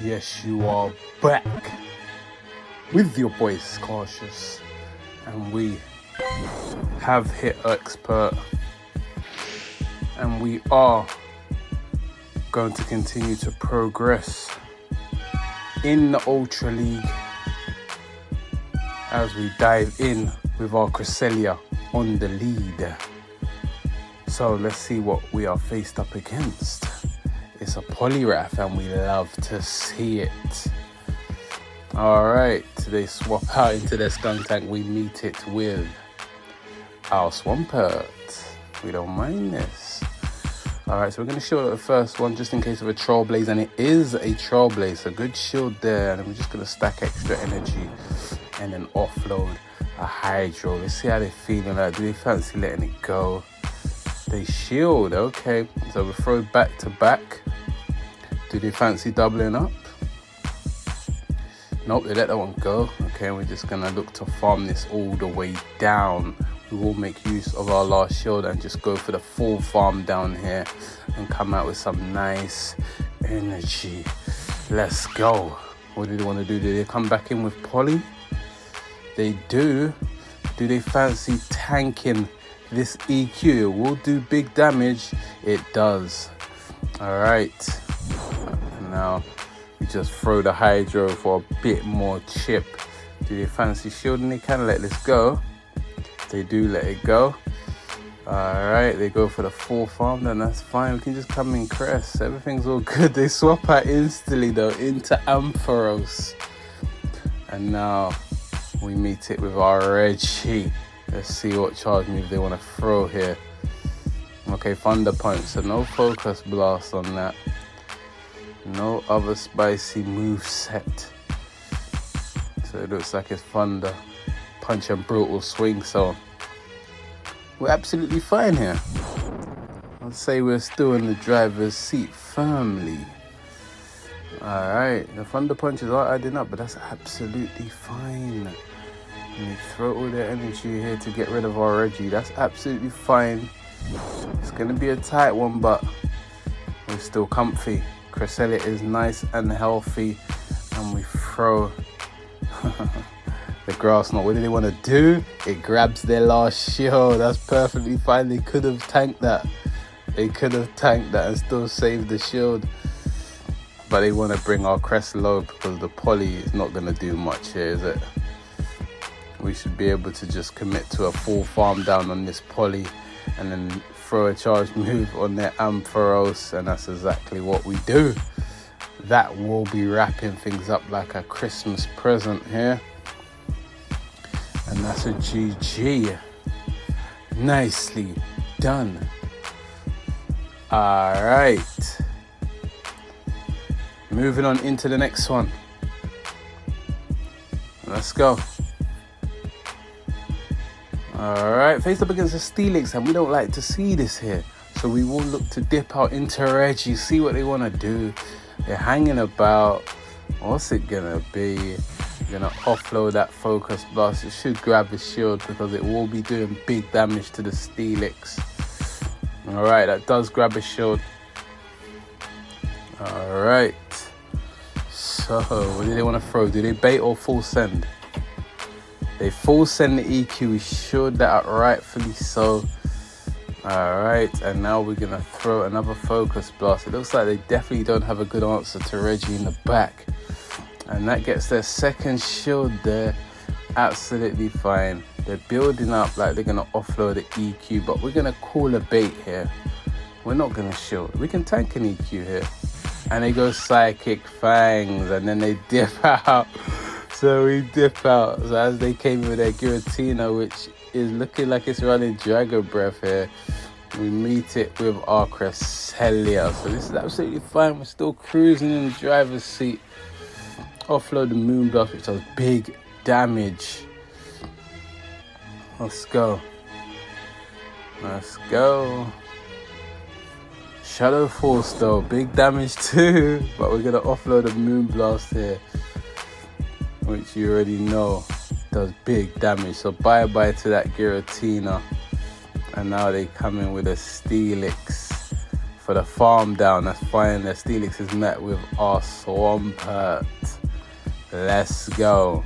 Yes, you are back with your boy Scarcious, and we have hit expert, and we are going to continue to progress in the Ultra League as we dive in with our Cresselia on the lead. So let's see what we are faced up against. It's a Poliwrath and we love to see it. Alright, they swap out into their Skunk Tank. We meet it with our Swampert. We don't mind this. Alright, so we're going to shield the first one just in case of a Troll Blaze, and it is a Troll Blaze, so good shield there. And then we're just going to stack extra energy and then offload a Hydro. Let's see how they're feeling. Like, do they fancy letting it go? They shield, okay. So we throw back to back. Do they fancy doubling up? Nope, they let that one go. Okay, we're just gonna look to farm this all the way down. We will make use of our last shield and just go for the full farm down here and come out with some nice energy. Let's go. What do they want to do? Do they come back in with Poly? They do. Do they fancy tanking this EQ? It will do big damage. It does. All right. Now we just throw the Hydro for a bit more chip. Do they fancy shielding? They can let this go. They do let it go. All right, they go for the full farm. Then that's fine. We can just come in crest. Everything's all good. They swap out instantly though into Ampharos, and now we meet it with our Reggie. Let's see what charge move they want to throw here. Okay, Thunder Punch, so no Focus Blast on that. No other spicy move set. So it looks like it's Thunder Punch and Brutal Swing, so we're absolutely fine here. I'd say we're still in the driver's seat firmly. Alright, the Thunder Punches are adding up, but that's absolutely fine. And they throw all their energy here to get rid of our Reggie. That's absolutely fine. It's going to be a tight one, but we're still comfy. Cresselia is nice and healthy. And we throw the Grass Knot. What do they want to do? It grabs their last shield. That's perfectly fine. They could have tanked that. They could have tanked that and still saved the shield. But they want to bring our crest low because the Poly is not going to do much here, is it? We should be able to just commit to a full farm down on this Poly and then throw a charge move on their Ampharos, and that's exactly what we do. That will be wrapping things up like a Christmas present here. And that's a GG. Nicely done. Alright. Moving on into the next one. Let's go. Alright, faced up against a Steelix, and we don't like to see this here. So we will look to dip out into Reggie, see what they want to do. They're hanging about. What's it going to be? Going to offload that Focus Blast. It should grab the shield because it will be doing big damage to the Steelix. Alright, that does grab a shield. Alright. So, what do they want to throw? Do they bait or full send? They full send the EQ. We showed that out rightfully so. Alright, and now we're going to throw another Focus Blast. It looks like they definitely don't have a good answer to Reggie in the back. And that gets their second shield there. Absolutely fine. They're building up like they're going to offload the EQ, but we're going to call a bait here. We're not going to shield. We can tank an EQ here. And they go Psychic Fangs, and then they dip out. So we dip out. So as they came in with their Giratina, which is looking like it's running Dragon Breath here, we meet it with our Cresselia. So this is absolutely fine. We're still cruising in the driver's seat. Offload the Moonblast, which does big damage. Let's go. Let's go. Shadow Force though, big damage too. But we're gonna offload the Moonblast here, which you already know does big damage. So bye-bye to that Giratina. And now they come in with a Steelix. for the farm down. That's fine. The Steelix is met with our Swampert. Let's go.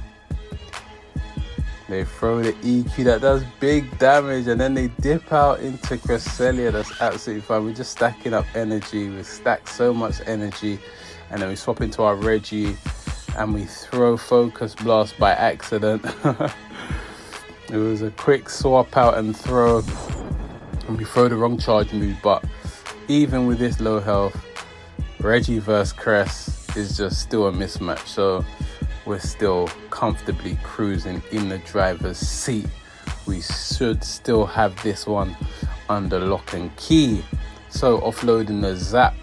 They throw the EQ that does big damage, and then they dip out into Cresselia. That's absolutely fine. We're just stacking up energy. We stack so much energy, and then we swap into our Reggie, and we throw Focus Blast by accident. It was a quick swap out and throw, and we throw the wrong charge move. But even with this low health, Reggie versus Cress is just still a mismatch. So we're still comfortably cruising in the driver's seat. We should still have this one under lock and key. So offloading the Zap.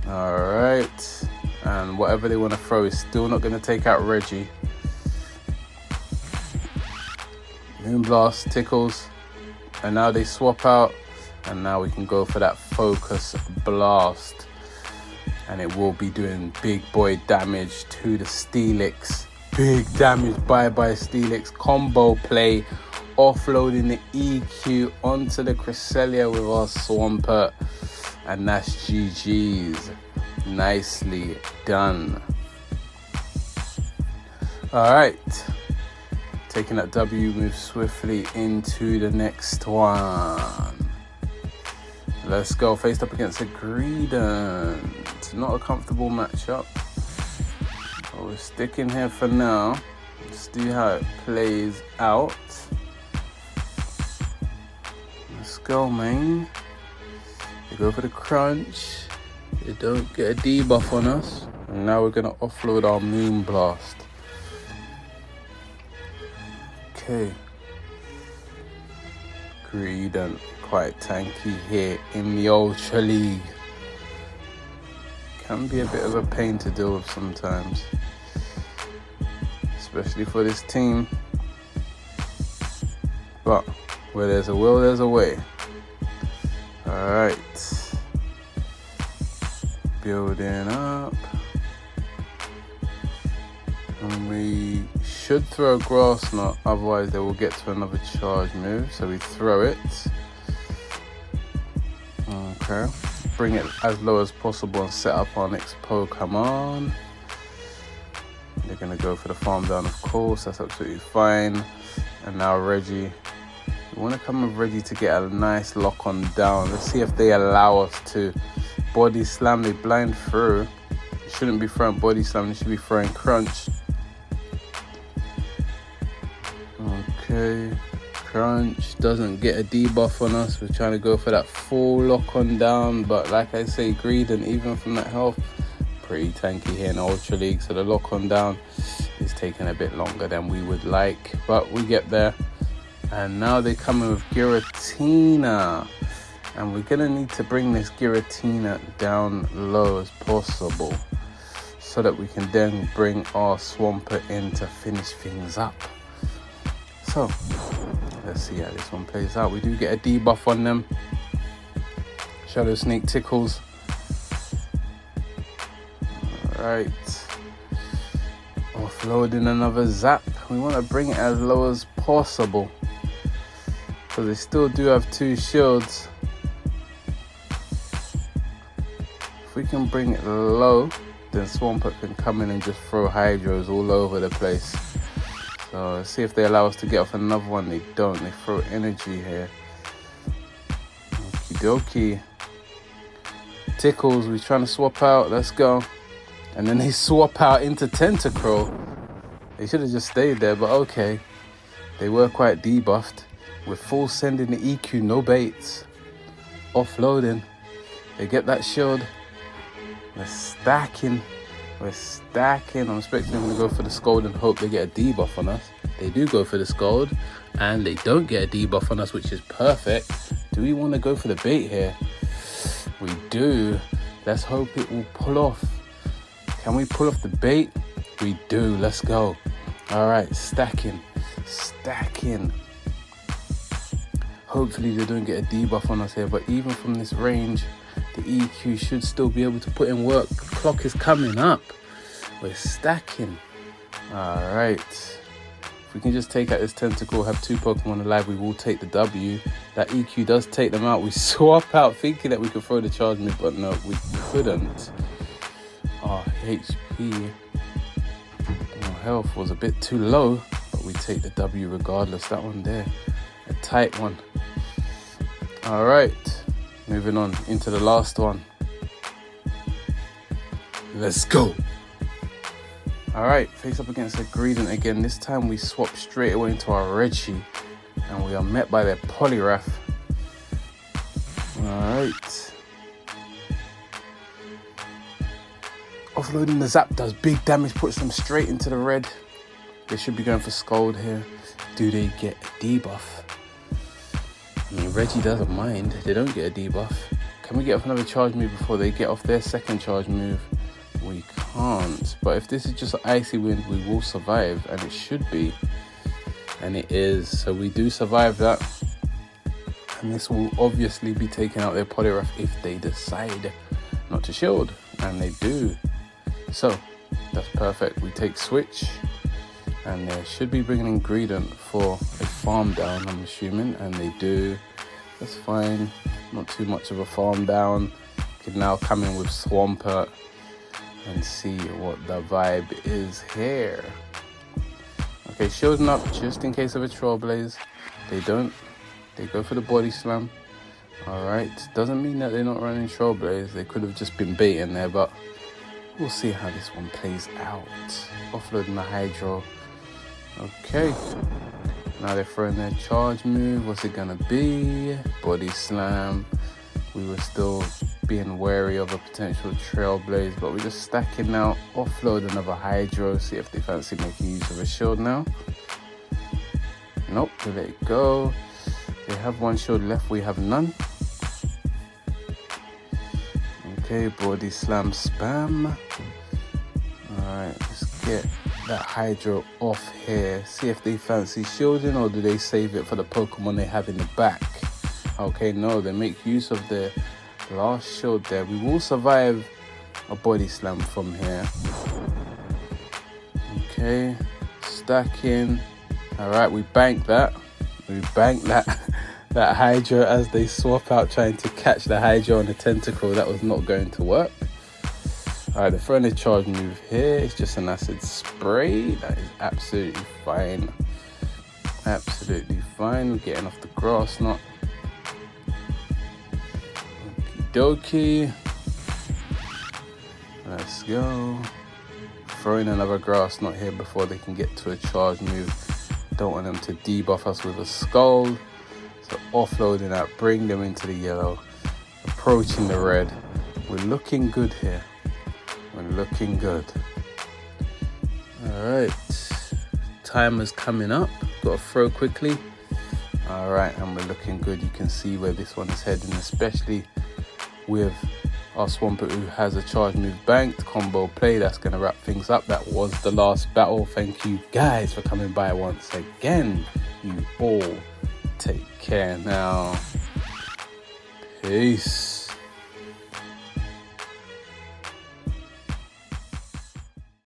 All right. And whatever they want to throw is still not going to take out Reggie. Moonblast tickles. And now they swap out. And now we can go for that Focus Blast. And it will be doing big boy damage to the Steelix. Big damage, bye-bye Steelix. Combo play, offloading the EQ onto the Cresselia with our Swampert. And that's GG's. Nicely done. Alright. Taking that W, move swiftly into the next one. Let's go. Faced up against a Greedent. Not a comfortable matchup. But we're sticking here for now. Let's see how it plays out. Let's go, man. They go for the crunch. They don't get a debuff on us. And now we're going to offload our Moonblast. Okay. Greedent. Quite tanky here in the Ultra League. Can be a bit of a pain to deal with sometimes, especially for this team. But where there's a will, there's a way. Alright. Building up. And we should throw a Grass Knot, otherwise they will get to another charge move. So we throw it. Okay. Bring it as low as possible and set up our next Pokemon. They're going to go for the farm down, of course. That's absolutely fine. And now Reggie. We want to come with Reggie to get a nice lock on down. Let's see if they allow us to body slam. They blind through. Shouldn't be throwing body slam. They should be throwing crunch. Okay. Crunch doesn't get a debuff on us. We're trying to go for that full lock on down, but like I say, Greedent, even from that health, pretty tanky here in Ultra League. So the lock on down is taking a bit longer than we would like, but we get there. And now they come in with Giratina, and we're gonna need to bring this Giratina down low as possible so that we can then bring our Swampert in to finish things up. So let's see how this one plays out. We do get a debuff on them. Shadow Sneak tickles. Alright. Offloading another Zap. We want to bring it as low as possible, because they still do have 2 shields. If we can bring it low, then Swampert can come in and just throw Hydros all over the place. So let's see if they allow us to get off another one. They don't. They throw energy here. Okie dokie. Tickles. We're trying to swap out. Let's go. And then they swap out into Tentacruel. They should have just stayed there, but okay. They were quite debuffed. We're full sending the EQ, no baits. Offloading. They get that shield. We're stacking. We're stacking. I'm expecting them to go for the Scold and hope they get a debuff on us. They do go for the Scold, and they don't get a debuff on us, which is perfect. Do we want to go for the bait here? We do. Let's hope it will pull off. Can we pull off the bait? We do. Let's go. All right, stacking. Stacking. Hopefully they don't get a debuff on us here, but even from this range, the EQ should still be able to put in work. Clock is coming up. We're stacking. All right. If we can just take out this tentacle, have 2 Pokemon alive, we will take the W. That EQ does take them out. We swap out thinking that we could throw the charge move, but no, we couldn't. Our HP, our health was a bit too low, but we take the W regardless. That one there, a tight one. All right, moving on into the last one. Let's go. All right, face up against a Greedent again. This time we swap straight away into our Reggie, and we are met by their Poliwrath. All right. Offloading the Zap does big damage, puts them straight into the red. They should be going for Scald here. Do they get a debuff? I mean, Reggie doesn't mind. They don't get a debuff. Can we get off another charge move before they get off their second charge move? We can't. But if this is just an Icy Wind, we will survive, and it should be. And it is. So we do survive that. And this will obviously be taking out their Poliwrath if they decide not to shield. And they do. So that's perfect. We take Switch. And they should be bringing in Greedent for a farm down, I'm assuming. And they do. That's fine. Not too much of a farm down. Can now come in with Swampert and see what the vibe is here. Okay, shielding up just in case of a Trailblaze. They don't. They go for the Body Slam. Alright, doesn't mean that they're not running Trailblaze. They could have just been baiting there, but we'll see how this one plays out. Offloading the Hydro. Okay. Now they're throwing their charge move. What's it gonna be? Body Slam. We were still being wary of a potential Trailblaze, but we're just stacking now. Offload another Hydro, see if they fancy making use of a shield now. Nope, they let it go. They have 1 shield left, we have none. Okay, Body Slam spam. Alright, let's get that Hydro off here. See if they fancy shielding, or do they save it for the Pokemon they have in the back. Okay, no, they make use of the last shield there. We will survive a Body Slam from here. Okay, stacking. Alright, we bank that. We bank that that Hydro as they swap out trying to catch the Hydro on the Tentacle. That was not going to work. Alright, they're throwing a charge move here. It's just an Acid Spray. That is absolutely fine. Absolutely fine. We're getting off the Grass Knot. Dokie. Let's go. Throwing another Grass Knot here before they can get to a charge move. Don't want them to debuff us with a Scald. So offloading that, bring them into the yellow. Approaching the red. We're looking good here. We're looking good. Alright. Timer's coming up. Got to throw quickly. Alright, and we're looking good. You can see where this one is heading, especially with our Swampert who has a charge move banked. Combo play, that's going to wrap things up. That was the last battle. Thank you guys for coming by once again. You all take care now. Peace.